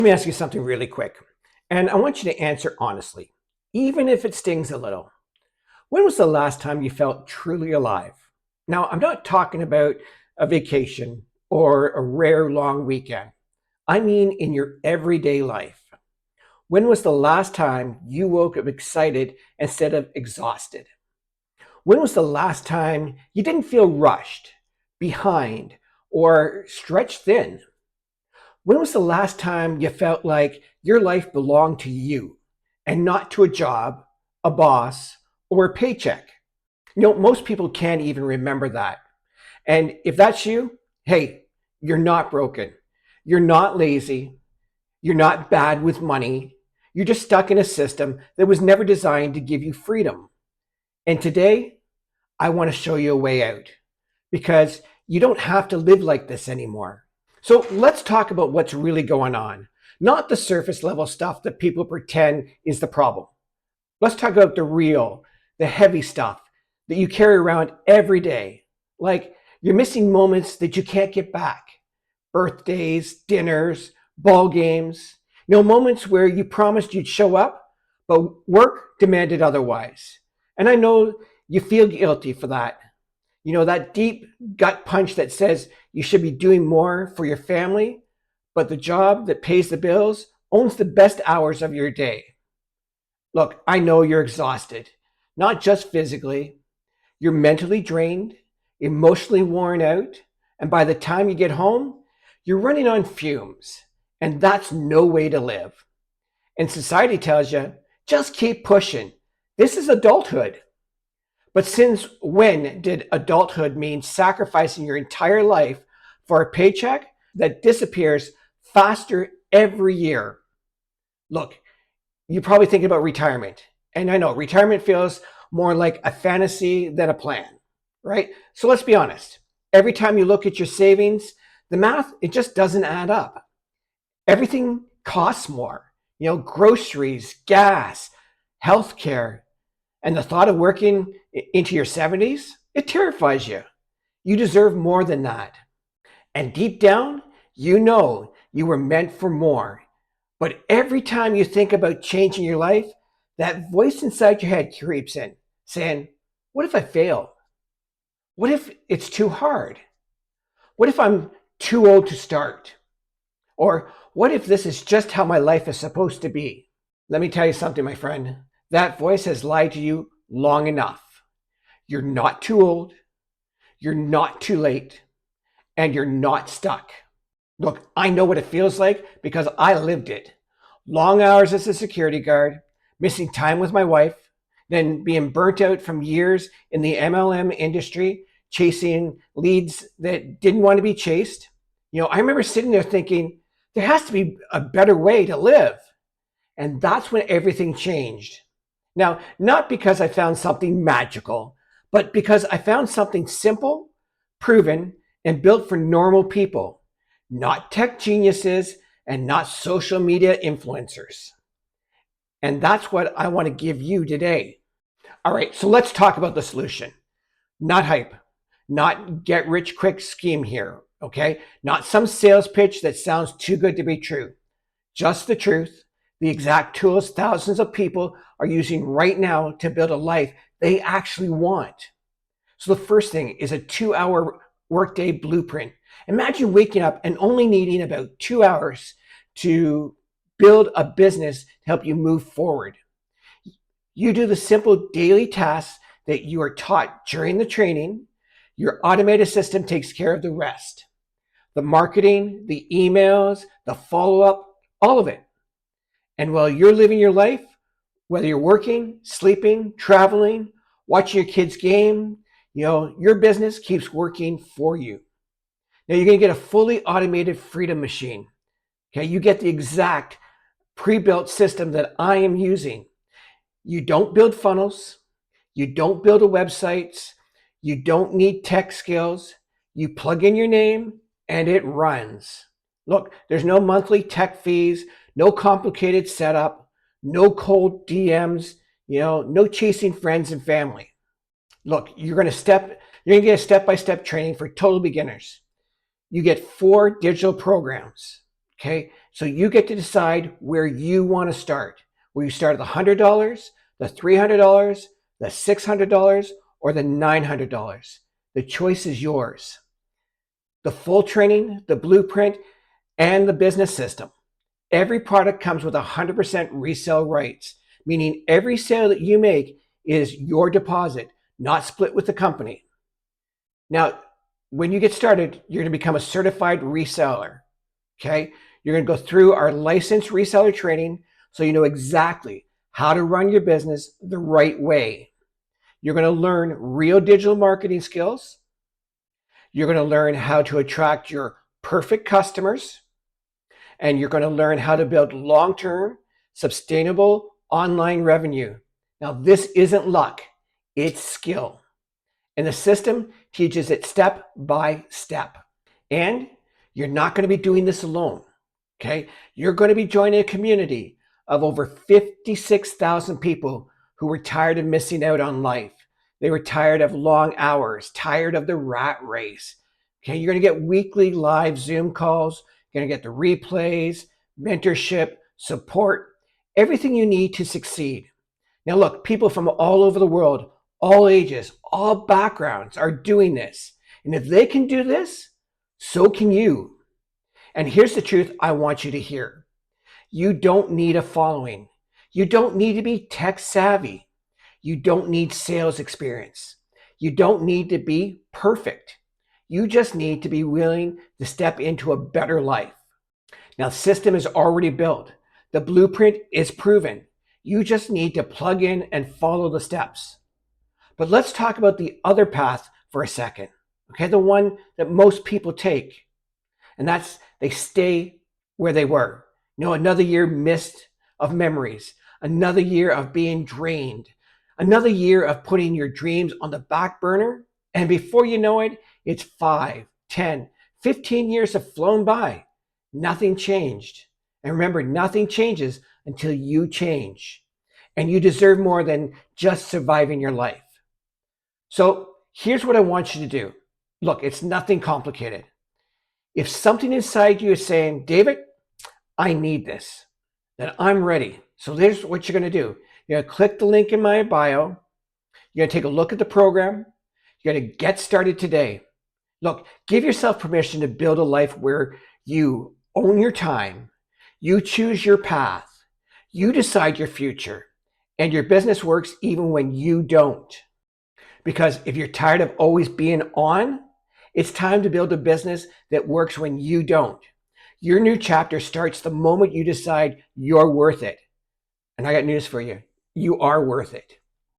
Let me ask you something really quick, and I want you to answer honestly, even if it stings a little. When was the last time you felt truly alive? Now, I'm not talking about a vacation or a rare long weekend. I mean in your everyday life. When was the last time you woke up excited instead of exhausted? When was the last time you didn't feel rushed, behind, or stretched thin? When was the last time you felt like your life belonged to you and not to a job, a boss, or a paycheck? Most people can't even remember that. And if that's you, hey, you're not broken. You're not lazy. You're not bad with money. You're just stuck in a system that was never designed to give you freedom. And today, I want to show you a way out because you don't have to live like this anymore. So let's talk about what's really going on, not the surface level stuff that people pretend is the problem. Let's talk about the real, the heavy stuff that you carry around every day. Like you're missing moments that you can't get back. Birthdays, dinners, ball games, moments where you promised you'd show up, but work demanded otherwise. And I know you feel guilty for that. That deep gut punch that says you should be doing more for your family, but the job that pays the bills owns the best hours of your day. Look, I know you're exhausted, not just physically. You're mentally drained, emotionally worn out, and by the time you get home, you're running on fumes. And that's no way to live. And society tells you, just keep pushing. This is adulthood. But since when did adulthood mean sacrificing your entire life for a paycheck that disappears faster every year? Look, you're probably thinking about retirement. And I know retirement feels more like a fantasy than a plan, right? So let's be honest. Every time you look at your savings, the math, it just doesn't add up. Everything costs more. Groceries, gas, healthcare, and the thought of working into your 70s, it terrifies you. You deserve more than that. And deep down, you know you were meant for more. But every time you think about changing your life, that voice inside your head creeps in, saying, what if I fail? What if it's too hard? What if I'm too old to start? Or what if this is just how my life is supposed to be? Let me tell you something, my friend. That voice has lied to you long enough. You're not too old, you're not too late, and you're not stuck. Look, I know what it feels like because I lived it. Long hours as a security guard, missing time with my wife, then being burnt out from years in the MLM industry, chasing leads that didn't want to be chased. I remember sitting there thinking, there has to be a better way to live. And that's when everything changed. Now, not because I found something magical, but because I found something simple, proven, and built for normal people, not tech geniuses and not social media influencers. And that's what I want to give you today. All right, so let's talk about the solution. Not hype, not get rich quick scheme here, okay? Not some sales pitch that sounds too good to be true. Just the truth, the exact tools thousands of people are using right now to build a life they actually want. So the first thing is a 2-hour workday blueprint. Imagine waking up and only needing about 2 hours to build a business to help you move forward. You do the simple daily tasks that you are taught during the training. Your automated system takes care of the rest. The marketing, the emails, the follow-up, all of it. And while you're living your life, whether you're working, sleeping, traveling, watching your kids' game, your business keeps working for you. Now you're going to get a fully automated freedom machine. Okay, you get the exact pre-built system that I am using. You don't build funnels. You don't build a website. You don't need tech skills. You plug in your name and it runs. Look, there's no monthly tech fees, no complicated setup, no cold DMs, no chasing friends and family. Look, you're going to get a step-by-step training for total beginners. You get 4 digital programs, okay? So you get to decide where you want to start. Will you start at the $100, the $300, the $600, or the $900? The choice is yours. The full training, the blueprint, and the business system. Every product comes with 100% resale rights, meaning every sale that you make is your deposit, not split with the company. Now, when you get started, you're going to become a certified reseller. Okay? You're going to go through our licensed reseller training so you know exactly how to run your business the right way. You're going to learn real digital marketing skills. You're going to learn how to attract your perfect customers. And you're going to learn how to build long-term, sustainable online revenue. Now, this isn't luck, it's skill. And the system teaches it step by step. And you're not going to be doing this alone. Okay? You're going to be joining a community of over 56,000 people who were tired of missing out on life. They were tired of long hours, tired of the rat race. Okay, you're going to get weekly live Zoom calls. You're going to get the replays, mentorship, support, everything you need to succeed. Now, look, people from all over the world, all ages, all backgrounds are doing this. And if they can do this, so can you. And here's the truth I want you to hear. You don't need a following. You don't need to be tech savvy. You don't need sales experience. You don't need to be perfect. You just need to be willing to step into a better life. Now, the system is already built. The blueprint is proven. You just need to plug in and follow the steps. But let's talk about the other path for a second. Okay, the one that most people take. And that's they stay where they were. You know, another year missed of memories, another year of being drained, another year of putting your dreams on the back burner. And before you know it, it's 5, 10, 15 years have flown by. Nothing changed. And remember, nothing changes until you change. And you deserve more than just surviving your life. So here's what I want you to do. Look, it's nothing complicated. If something inside you is saying, David, I need this, then I'm ready. So here's what you're going to do. You're going to click the link in my bio. You're going to take a look at the program. You're going to get started today. Look, give yourself permission to build a life where you own your time, you choose your path, you decide your future, and your business works even when you don't. Because if you're tired of always being on, it's time to build a business that works when you don't. Your new chapter starts the moment you decide you're worth it. And I got news for you. You are worth it.